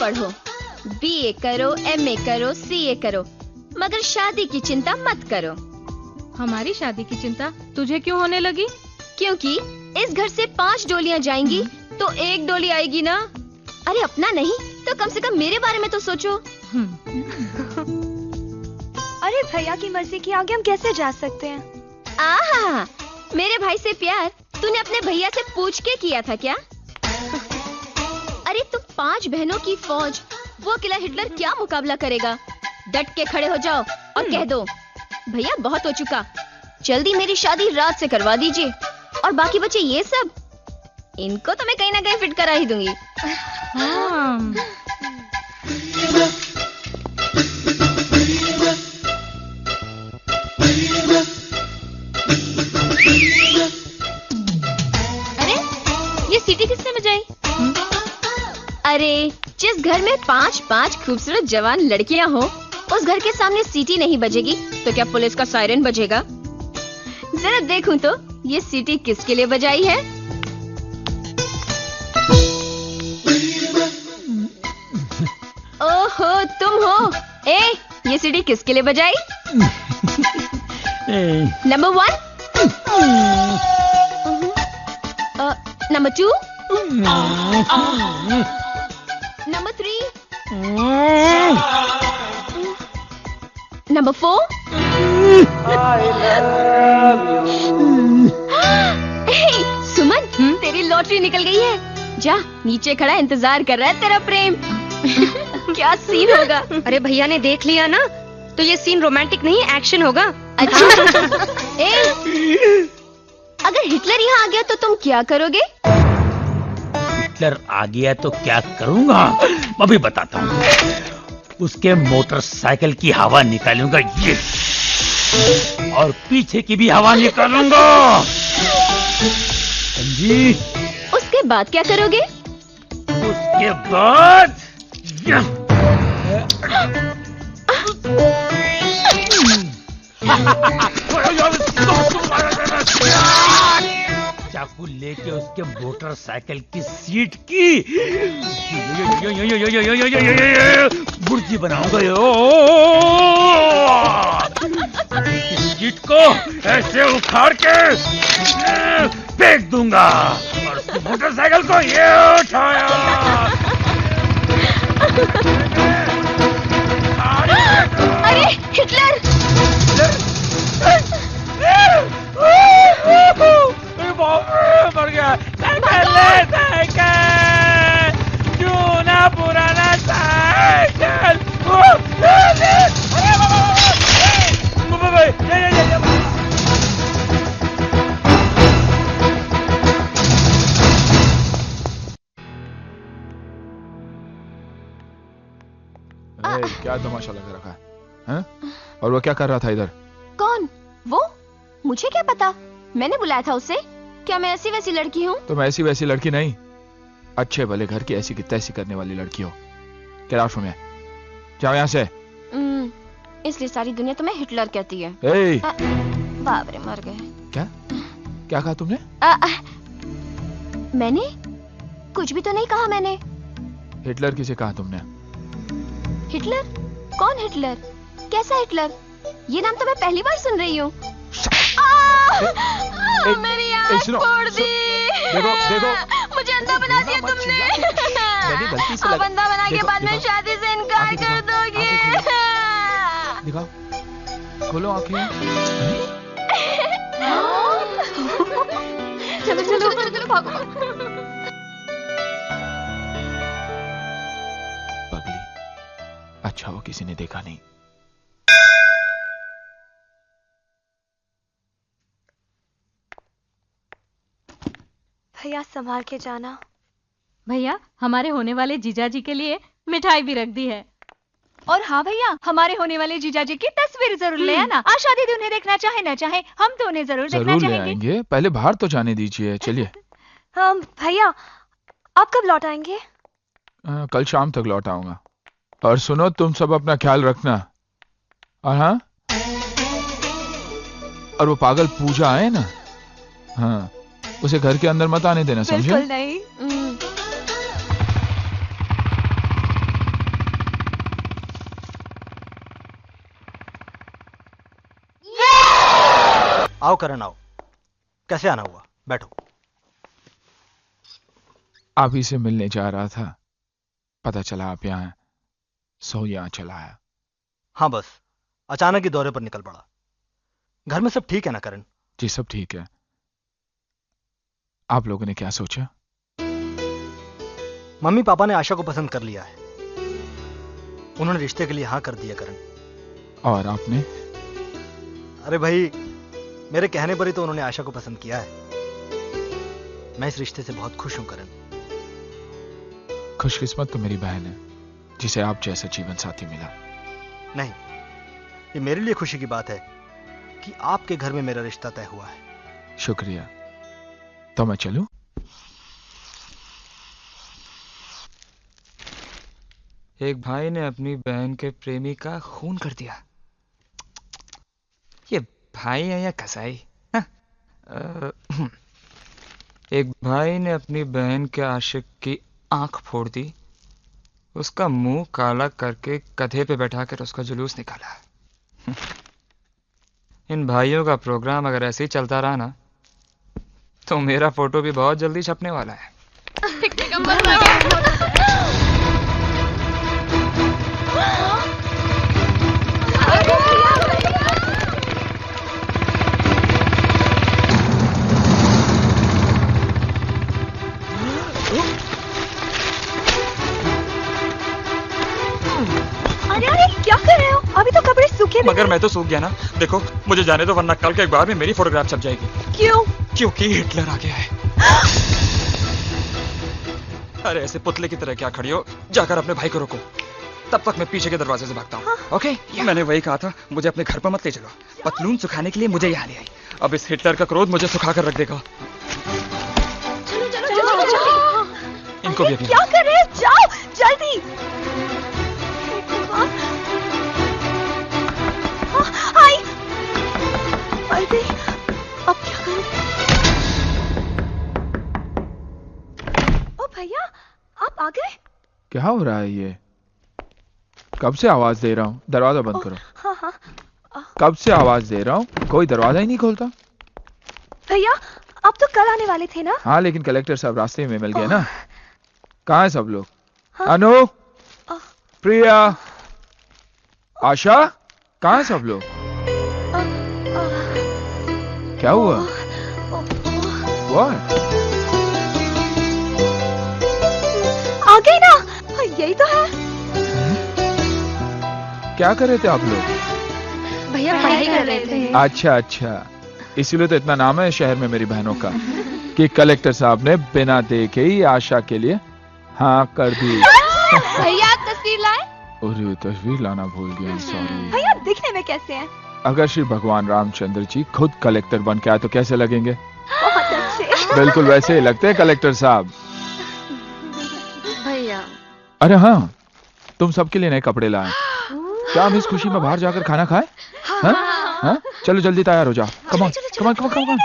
पढ़ो, BA करो, MA करो, CA करो, मगर शादी की चिंता मत करो। हमारी शादी की चिंता तुझे क्यों होने लगी? क्योंकि इस घर से 5 डोलियां जाएंगी तो 1 डोली आएगी ना। अरे अपना नहीं तो कम से कम मेरे बारे में तो सोचो। अरे भैया की मर्जी के आगे हम कैसे जा सकते हैं? आहा, मेरे भाई से प्यार तूने अपने भैया से पूछ के किया था क्या? अरे तुम 5 बहनों की फौज, वो अकेला हिटलर क्या मुकाबला करेगा? डट के खड़े हो जाओ और कह दो भैया बहुत हो चुका, जल्दी मेरी शादी रात से करवा दीजिए। और बाकी बचे ये सब, इनको तो मैं कहीं ना कहीं फिट करा ही दूंगी। हाँ। अरे ये सीटी किसने बजाई? अरे जिस घर में 5-5 खूबसूरत जवान लड़कियां हो, उस घर के सामने सीटी नहीं बजेगी तो क्या पुलिस का सायरन बजेगा? जरा देखूं तो ये सीटी किसके लिए बजाई है? ओहो तुम हो। ये सीटी किसके लिए बजाई? Number 1, number 2, number 3, number 4। सुमन, तेरी लॉटरी निकल गई है। जा नीचे खड़ा इंतजार कर रहा है तेरा प्रेम। क्या सीन होगा? अरे भैया ने देख लिया ना तो ये सीन रोमांटिक नहीं एक्शन होगा। अच्छा। अगर हिटलर यहाँ आ गया तो तुम क्या करोगे? हिटलर आ गया तो क्या करूंगा मैं भी बताता हूँ। उसके मोटरसाइकिल की हवा निकालूंगा ये, और पीछे की भी हवा निकालूंगा, समझी? उसके बाद क्या करोगे? उसके बाद चाकू लेके उसके मोटरसाइकिल की सीट की बुर्जी बनाऊंगा। सीट को ऐसे उखाड़ के फेंक दूंगा और उसकी मोटरसाइकिल को ये उठाया। अरे हिटलर! मर गया। साइकिल क्यों ना पुराना साइकिल। क्या तमाशा लगा रखा है? और वो क्या कर रहा था इधर? कौन? वो? मुझे क्या पता, मैंने बुलाया था उसे। क्या मैं ऐसी वैसी लड़की हूँ? तुम ऐसी वैसी लड़की नहीं, अच्छे भले घर की ऐसी की तैसी करने वाली लड़की हो। गेट आउट फ्रॉम हियर, जाओ यहाँ से। इसलिए सारी दुनिया तुम्हें हिटलर कहती है। बाप रे, मर गए। क्या क्या कहा तुमने? मैंने कुछ भी तो नहीं कहा। मैंने हिटलर किसे कहा तुमने? हिटलर? कौन हिटलर? कैसा हिटलर? ये नाम तो मैं पहली बार सुन रही हूँ। मेरी आँख फोड़ दी। देखो मुझे अंधा बना दिया तुमने। गलती से अब अंधा बना के बाद में शादी से इनकार कर दोगे। दिखाओ, खोलो आंखें। चलो चलो चलो चलो, भागो। पगली, अच्छा वो किसी ने देखा नहीं। भैया संभाल के जाना। भैया हमारे होने वाले जीजाजी के लिए मिठाई भी रख दी है। और हाँ भैया, हमारे होने वाले जीजाजी की तस्वीर जरूर ले आना। आज शादी उन्हें देखना चाहे ना चाहे, हम तो उन्हें जरूर देखना ले चाहेंगे। आएंगे, पहले बाहर तो जाने दीजिए। चलिए। भैया आप कब लौट आएंगे? कल शाम तक लौट आऊंगा। और सुनो, तुम सब अपना ख्याल रखना। और हाँ, और वो पागल पूजा आए ना, हाँ, उसे घर के अंदर मत आने देना, समझे? बिल्कुल नहीं। आओ करण आओ। कैसे आना हुआ? बैठो। आप ही से मिलने जा रहा था, पता चला आप यहाँ हैं, सो यहाँ चला आया। हाँ बस अचानक ही दौरे पर निकल पड़ा। घर में सब ठीक है ना करण? जी सब ठीक है। आप लोगों ने क्या सोचा? मम्मी पापा ने आशा को पसंद कर लिया है। उन्होंने रिश्ते के लिए हाँ कर दिया करण। और आपने? अरे भाई, मेरे कहने पर ही तो उन्होंने आशा को पसंद किया है। मैं इस रिश्ते से बहुत खुश हूं करण। खुशकिस्मत तो मेरी बहन है जिसे आप जैसा जीवन साथी मिला। नहीं, ये मेरे लिए खुशी की बात है कि आपके घर में मेरा रिश्ता तय हुआ है। शुक्रिया। तो मैं चलूं? एक भाई ने अपनी बहन के प्रेमी का खून कर दिया। ये भाई है या कसाई? एक भाई ने अपनी बहन के आशिक की आंख फोड़ दी, उसका मुंह काला करके गधे पे बैठा कर उसका जुलूस निकाला। इन भाइयों का प्रोग्राम अगर ऐसे ही चलता रहा ना, तो मेरा फोटो भी बहुत जल्दी छपने वाला है। क्या कर रहे हो? अभी तो कपड़े सूखे भी मगर मैं तो सूख गया ना। देखो मुझे जाने दो, वरना कल के अखबार में मेरी फोटोग्राफ छप जाएगी। क्यों? क्योंकि हिटलर आ गया है। अरे ऐसे पुतले की तरह क्या खड़ी हो? जाकर अपने भाई को रोको, तब तक मैं पीछे के दरवाजे से भागता हूँ। ओके? मैंने वही कहा था, मुझे अपने घर पर मत ले चलो। पतलून सुखाने के लिए मुझे यहाँ ले आई। अब इस हिटलर का क्रोध मुझे सुखा कर रख देगा। इनको भी क्या कर रहे हो? जाओ जल्दी। अब क्या करूं? ओ भैया, आप आ गए? क्या हो रहा है ये? कब से आवाज दे रहा हूँ, दरवाजा बंद करो। हाँ हाँ। कब से आवाज दे रहा हूँ, कोई दरवाजा ही नहीं खोलता। भैया, आप तो कल आने वाले थे ना? हाँ लेकिन कलेक्टर साहब रास्ते में मिल गए ना। कहाँ है सब लोग? हाँ? अनु, प्रिया, आशा, कहाँ है सब लोग? क्या हुआ? What? आ गए ना? यही तो है। क्या कर रहे थे आप लोग? भैया पढ़ाई कर रहे थे। अच्छा अच्छा, इसीलिए तो इतना नाम है शहर में मेरी बहनों का कि कलेक्टर साहब ने बिना देखे ही आशा के लिए हाँ कर दी। भैया आप तस्वीर लाए? अरे तस्वीर लाना भूल गया, सॉरी। भैया दिखने में कैसे हैं? अगर श्री भगवान रामचंद्र जी खुद कलेक्टर बन के आए तो कैसे लगेंगे? बहुत अच्छे। बिल्कुल वैसे ही लगते हैं कलेक्टर साहब। भैया अरे हाँ, तुम सबके लिए नए कपड़े लाए। क्या हम इस खुशी में बाहर जाकर खाना खाएं? हाँ? हाँ? चलो जल्दी तैयार हो जाओ। Come on, come on, come on, come on.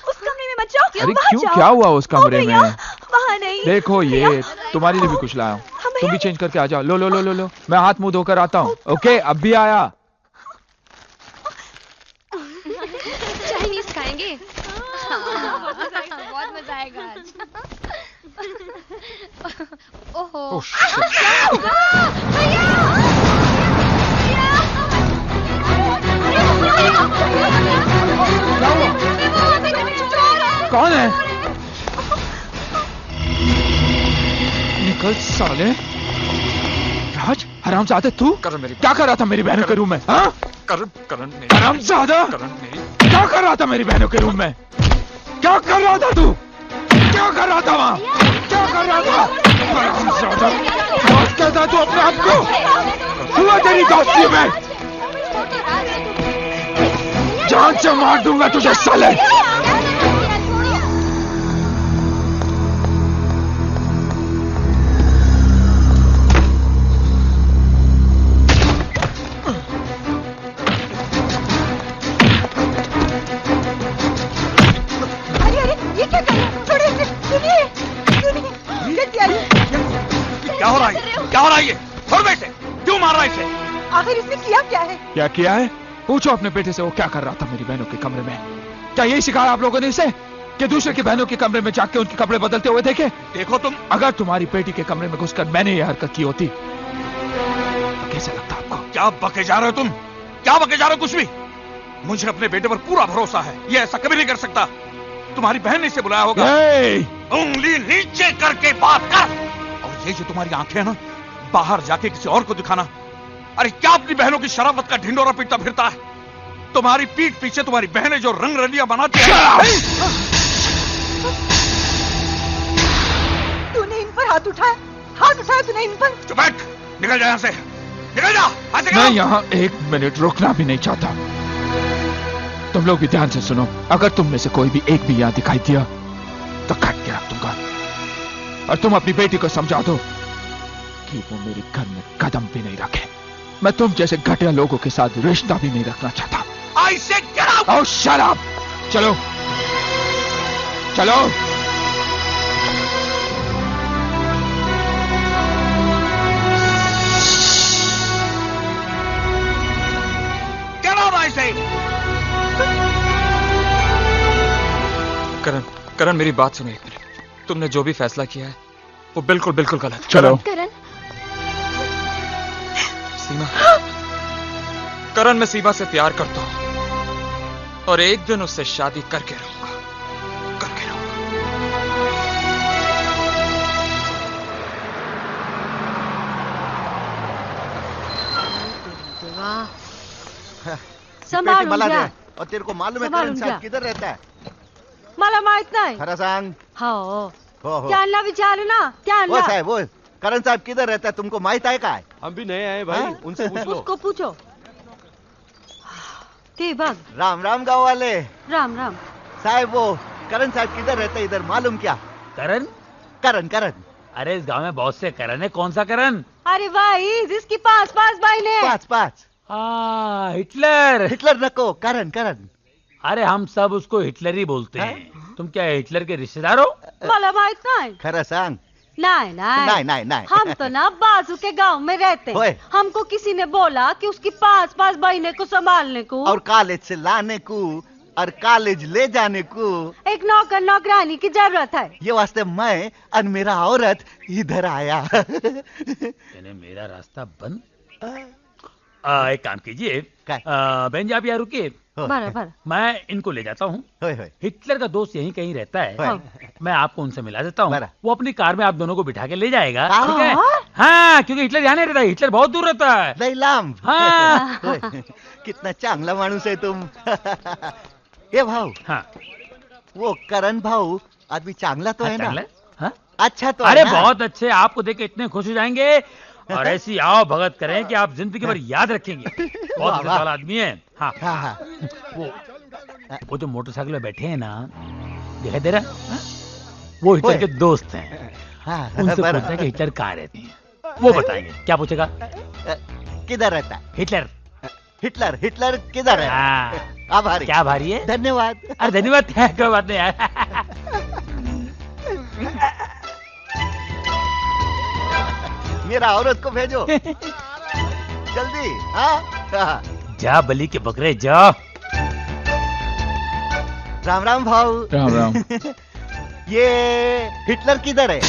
उस कमरे में मत जाओ। अरे वहाँ क्यों, जाओ। क्या हुआ उस कमरे में? वहाँ नहीं। देखो ये तुम्हारे लिए भी कुछ लाया हूँ, तुम भी चेंज करके आ जाओ। लो लो लो लो लो, मैं हाथ मुंह धोकर आता हूँ। ओके, अब भी आया। चाइनीज खाएंगे? बहुत मजा आएगा आज। ओहो। कौन है? निकल साले। राज, हरामजादा तू करण मेरी क्या कर रहा था मेरी बहनों के रूम में? हाँ? करण मेरी हरामजादा, करण मेरी क्या कर रहा था मेरी बहनों के रूम में? क्या कर रहा था तू? क्या कर रहा था वहाँ? क्या कर रहा था? हरामजादा, दोस्त कहता तू अपने आप को? हुआ तेरी दोस्ती में? जान से मार दूंगा तुझे साले। क्या हो रहा है ये? छोड़ बैठे, क्यों मार रहा है इसे? आखिर इसने किया क्या है? क्या किया है? पूछो अपने बेटे से वो क्या कर रहा था मेरी बहनों के कमरे में। क्या यही सिखाया आप लोगों ने इसे कि दूसरे की बहनों के कमरे में जाके उनके कपड़े बदलते हुए देखे? देखो तुम, अगर तुम्हारी बेटी के कमरे में घुसकर मैंने ये हरकत की होती तो कैसा लगता आपको? क्या बके जा रहे हो तुम? क्या बके जा रहे हो? कुछ भी। मुझे अपने बेटे पर पूरा भरोसा है, ये ऐसा कभी नहीं कर सकता। तुम्हारी बहन ने इसे बुलाया होगा। उंगली नीचे करके बात कर। और ये जो तुम्हारी आंखें हैं ना, बाहर जाके किसी और को दिखाना। अरे क्या अपनी बहनों की शराफत का ढिंडोरा पीटता फिरता है? तुम्हारी पीठ पीछे तुम्हारी बहनें जो रंग रलियां बनाती हैं। तूने इन पर हाथ उठाया? हाथ उठाया तूने इन पर? चुप बैठ, निकल जा यहाँ से, निकल जा। मैं यहाँ 1 मिनट रुकना भी नहीं चाहता। तुम लोग भी ध्यान से सुनो, अगर तुम में से कोई भी एक भी यहाँ दिखाई दिया तो काट के रख दूंगा। और तुम अपनी बेटी को समझा दो कि वो मेरे घर में कदम भी नहीं रखे। मैं तुम जैसे घटिया लोगों के साथ रिश्ता भी नहीं रखना चाहता। I said get out! Oh, shut up! चलो, चलो। Get out, I say! करण मेरी बात सुनो एक मिनट। तुमने जो भी फैसला किया है वो बिल्कुल बिल्कुल गलत है। चलो। करण, सीमा, करण मैं सीमा से प्यार करता हूं और एक दिन उससे शादी करके रहूंगा, करके रहूंगा। सांभाळून घ्या. और तेरे को मालूम है संभालून करण घ्या. साहब किधर रहता है? मला माहित नाही. खरा सांग. हो हो. त्यांना विचार ना, वो त्यांना. साहब वो करण साहब किधर रहता है तुमको माहित है काय? हम भी नए आए भाई, उनसे पूछ लो। उसको पूछो. ते बघ. राम राम गाँव वाले. राम राम. साहब वो करण साहब किधर रहता है इधर मालूम क्या? करण? करण करण. अरे इस गांव में बहुत से करण है, कौन सा करण? अरे भाई जिसकी पास पास बहिणे. पाच. हाँ, हिटलर। हिटलर नको, करण करण. अरे हम सब उसको हिटलर ही बोलते हैं। तुम क्या हिटलर के रिश्तेदार हो? मला माहित नाही. खरा सांग. नहीं नहीं. हम तो ना बाजू के गांव में रहते ओए. हैं. हमको किसी ने बोला कि उसकी पास पास बहने को संभालने को और कॉलेज से लाने को और कॉलेज ले जाने को एक नौकर नौकरानी की जरूरत है. ये वास्ते मैं और मेरा औरत इधर आया. यानी मेरा रास्ता बंद? एक काम कीजिए, काय? बहन जी आप यहाँ रुकिए, बराबर. मैं इनको ले जाता हूँ। होय होय. हिटलर का दोस्त यहीं कहीं रहता है, होय. मैं आपको उनसे मिला देता हूँ। बरा. वो अपनी कार में आप दोनों को बिठा के ले जाएगा, हाँ. ठीक है? हाँ, क्योंकि हिटलर यहाँ नहीं रहता, हिटलर बहुत दूर रहता है। लय लांब. हाँ। होय. कितना चांगला माणूस है तुम. ये भाऊ, हाँ, वो करण भाऊ आदमी चांगला तो है ना? चांगला? हाँ? अच्छा तो अरे है ना? बहुत अच्छे, आपको देख के इतने खुश हो जाएंगे और ऐसी आओ भगत करें कि आप जिंदगी भर याद रखेंगे। बहुत वाह, अच्छे वाह. वाला आदमी है। हाँ, हाँ. वो जो मोटरसाइकिल में बैठे हैं ना, दिखाई दे रहा? हाँ? वो हिटलर ओए. के दोस्त हैं। हाँ, उनसे बरा. पूछना कि हिटलर कहाँ रहते हैं, वो बताएंगे। क्या पूछेगा? किधर रहता है? हिटलर। हिटलर किधर है? हाँ, आभारी. क्या भारी है? धन्यवाद. अरे धन्यवाद, कोई बात नहीं यार। मेरा औरत को भेजो जल्दी. हाँ. जा बलि के बकरे जा। राम राम भाऊ. राम राम। ये हिटलर किधर है?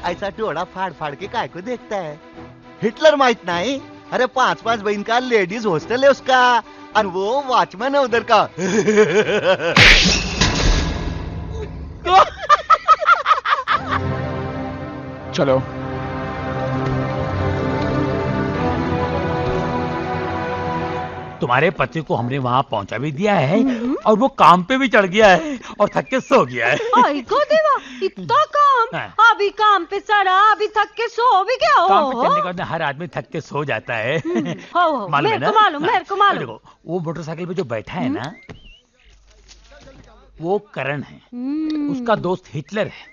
ऐसा डोळा फाड़ फाड़ के काय को देखता है? हिटलर माहित नहीं? अरे 5 बहन का लेडीज हॉस्टल है उसका और वो वॉचमैन है उधर का. चलो। तुम्हारे पति को हमने वहाँ पहुँचा भी दिया है और वो काम पे भी चढ़ गया है और थक के सो गया है। आई को देवा, इतना काम. हाँ. अभी काम पे चढ़ा, अभी थक के सो भी गया हो. काम पे चलने के बाद हर आदमी थक के सो जाता है। हो मालूम है मेरे ना? को मालूम, मेरे को हाँ, मालूम. देखो वो मोटरसाइकिल पे जो बैठा है ना, वो करण है, उसका दोस्त हिटलर है।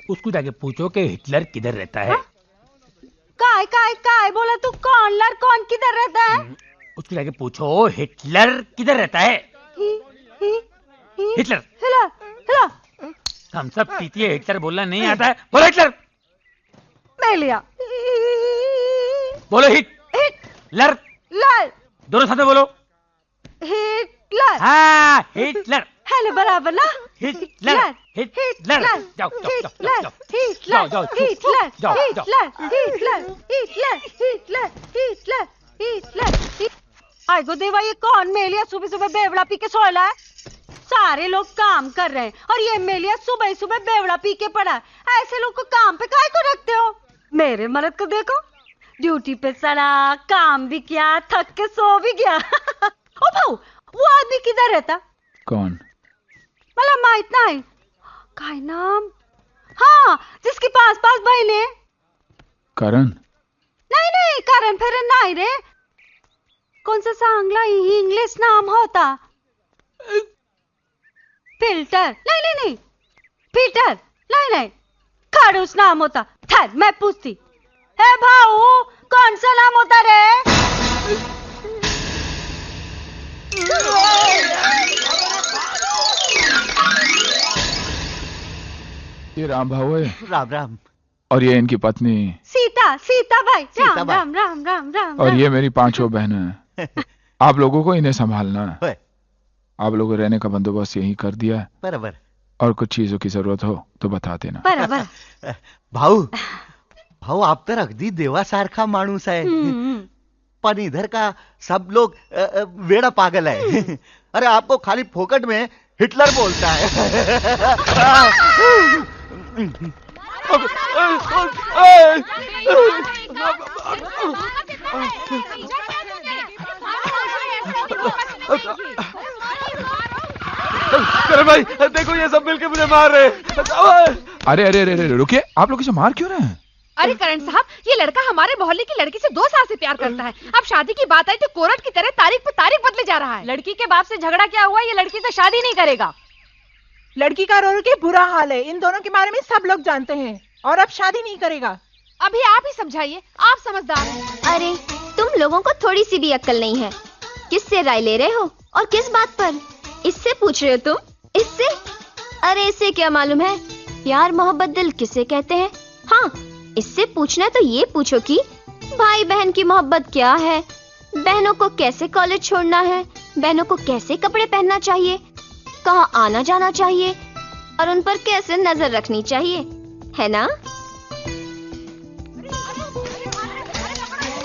उसको जाके पूछो कि हिटलर किधर रहता है। काय बोला तू? कौन किधर रहता है? उसको जाके पूछो हिटलर किधर रहता है। हिटलर। हिला. हम सब पीती है, हिटलर बोलना नहीं आता है। बोलो हिटलर। मेलिया। बोलो हिटलर। लर। दोनों साथ में बोलो। हिटलर। हाँ हिटलर। हेलो बराबर ना। हिटलर। हिटलर। जाओ हिटलर। हिटलर। हिटलर। आय गो देवा, ये कौन मेलिया सुबह सुबह बेवड़ा पी के सोया है? सारे लोग काम कर रहे हैं और ये मेलिया सुबह सुबह बेवड़ा पी के पड़ा है। ऐसे लोग को काम पे काहे को रखते हो? मेरे मर्द को देखो, ड्यूटी पे चला, काम भी किया, थक के सो भी गया। ओ भाऊ, वो आदमी किधर रहता? कौन? मला माहित नाही काय नाम। हाँ, जिसकी पास पास बहने। करण? नहीं नहीं, करण फिर नहीं रे। कौन सा चांगला इंग्लिश नाम होता? फिल्टर। नहीं नहीं नहीं, पीटर। नहीं नहीं, खड़ूस नाम होता। ठहर, मैं पूछती। हे भाऊ, कौन सा नाम होता रे? ये राम भाऊ है। राम राम। और ये इनकी पत्नी सीता। सीता भाई। सीता राम भाई। राम राम राम राम। और ये मेरी 5 बहनें हैं। आप लोगों को इन्हें संभालना है। आप लोगों को रहने का बंदोबस्त यही कर दिया है। बराबर। और कुछ चीजों की जरूरत हो तो बता देना। बराबर। भाऊ, भाऊ आप तर अगदी देवासारखा माणूस आहे, पण इधर का सब लोग वेड़ा पागल है। अरे आपको खाली फोकट में हिटलर बोलता है। करण भाई देखो, ये सब मिलके मुझे मार रहे हैं। अरे अरे अरे अरे रुकिए, आप लोग इसे मार क्यों रहे हैं? अरे करण साहब, ये लड़का हमारे मोहल्ले की लड़की से 2 साल से प्यार करता है। अब शादी की बात आई तो कोर्ट की तरह तारीख पे तारीख बदले जा रहा है। लड़की के बाप से झगड़ा क्या हुआ? ये लड़की तो शादी नहीं करेगा। लड़की का रो के बुरा हाल है, इन दोनों के बारे में सब लोग जानते हैं, और अब शादी नहीं करेगा। अभी आप ही समझाइए, आप समझदार हैं। अरे तुम लोगों को थोड़ी सी भी अक्ल नहीं है। किससे राय ले रहे हो और किस बात पर? इससे पूछ रहे हो तुम? इससे? अरे इससे क्या मालूम है प्यार मोहब्बत दिल किसे कहते हैं? हाँ, इससे पूछना तो ये पूछो कि भाई बहन की मोहब्बत क्या है, बहनों को कैसे कॉलेज छोड़ना है, बहनों को कैसे कपड़े पहनना चाहिए, कहाँ आना जाना चाहिए और उन पर कैसे नजर रखनी चाहिए, है ना?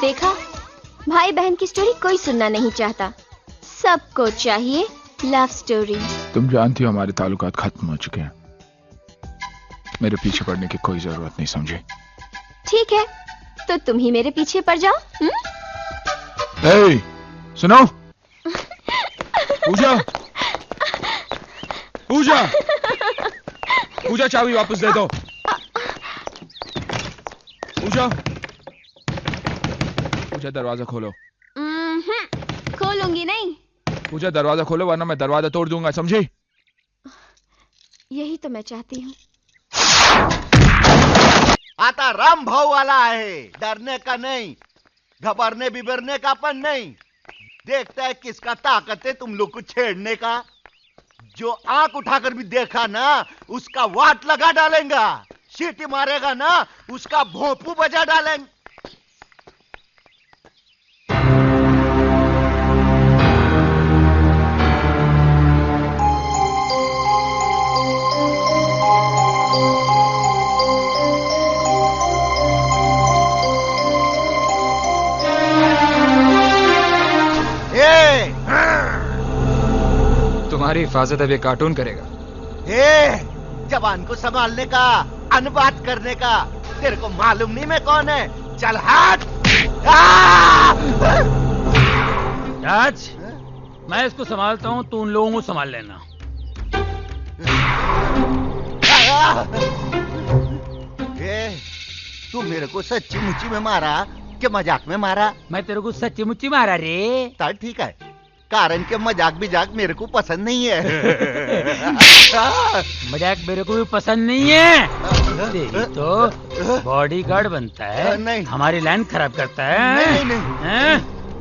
देखा, भाई बहन की स्टोरी कोई सुनना नहीं चाहता, सबको चाहिए लव स्टोरी। तुम जानती हो हमारे ताल्लुकात खत्म हो चुके हैं। मेरे पीछे पड़ने की कोई जरूरत नहीं, समझे? ठीक है, तो तुम ही मेरे पीछे पड़ जाओ। ए, सुनो। पूजा, पूजा, पूजा चाबी वापस दे दो। पूजा, पूजा दरवाजा खोलो। खोलूंगी नहीं। पूजा दरवाजा खोलो वरना मैं दरवाजा तोड़ दूंगा, समझी? यही तो मैं चाहती हूँ। आता राम भाव वाला है, डरने का नहीं, घबरने बिबरने का पण नहीं। देखता है किसका ताकत है तुम लोग को छेड़ने का। जो आंख उठाकर भी देखा ना उसका वाट लगा डालेंगा, सीटी मारेगा ना उसका भोंपू बजा डालेंगे। तुम्हारी हिफाजत अब ये कार्टून करेगा। जवान को संभालने का, अनबात करने का, तेरे को मालूम नहीं मैं कौन है? चल हट। राज, मैं इसको संभालता हूँ, तू उन लोगों को संभाल लेना। तू मेरे को सच्ची मुच्ची में मारा कि मजाक में मारा? मैं तेरे को सच्ची मुच्ची मारा रे। चल ठीक है, कारण के मजाक बिजाक मेरे को पसंद नहीं है। मजाक मेरे को भी पसंद नहीं है। तेरी तो बॉडीगार्ड बनता है, नहीं, हमारी लाइन खराब करता है। नहीं, नहीं, नहीं।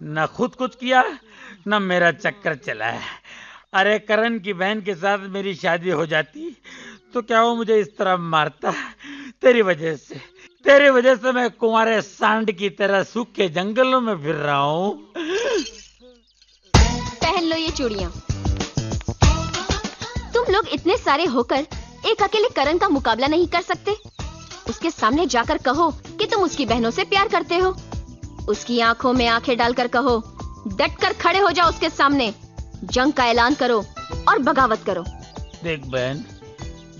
न खुद कुछ किया न मेरा चक्कर चला है। अरे करण की बहन के साथ मेरी शादी हो जाती तो क्या वो मुझे इस तरह मारता? तेरी वजह से मैं कुंवारे सांड की तरह सूखे जंगलों में फिर रहा हूँ। पहन लो ये चूड़ियां। तुम लोग इतने सारे होकर एक अकेले करण का मुकाबला नहीं कर सकते? उसके सामने जाकर कहो कि तुम उसकी बहनों से प्यार करते हो। उसकी आंखों में आंखें डालकर कहो, डट कर खड़े हो जाओ उसके सामने, जंग का ऐलान करो और बगावत करो। देख बहन,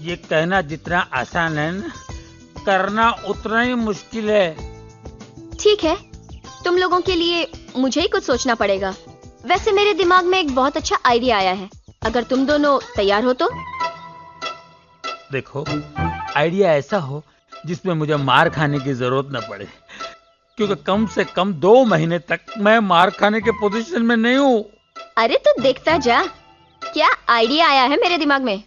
ये कहना जितना आसान है ना, करना उतना ही मुश्किल है। ठीक है, तुम लोगों के लिए मुझे ही कुछ सोचना पड़ेगा। वैसे मेरे दिमाग में एक बहुत अच्छा आइडिया आया है, अगर तुम दोनों तैयार हो तो। देखो, आइडिया ऐसा हो जिसमें मुझे मार खाने की जरूरत न पड़े, क्योंकि कम से कम 2 महीने तक मैं मार खाने के पोजीशन में नहीं हूँ। अरे तो देखता जा, क्या आइडिया आया है मेरे दिमाग में।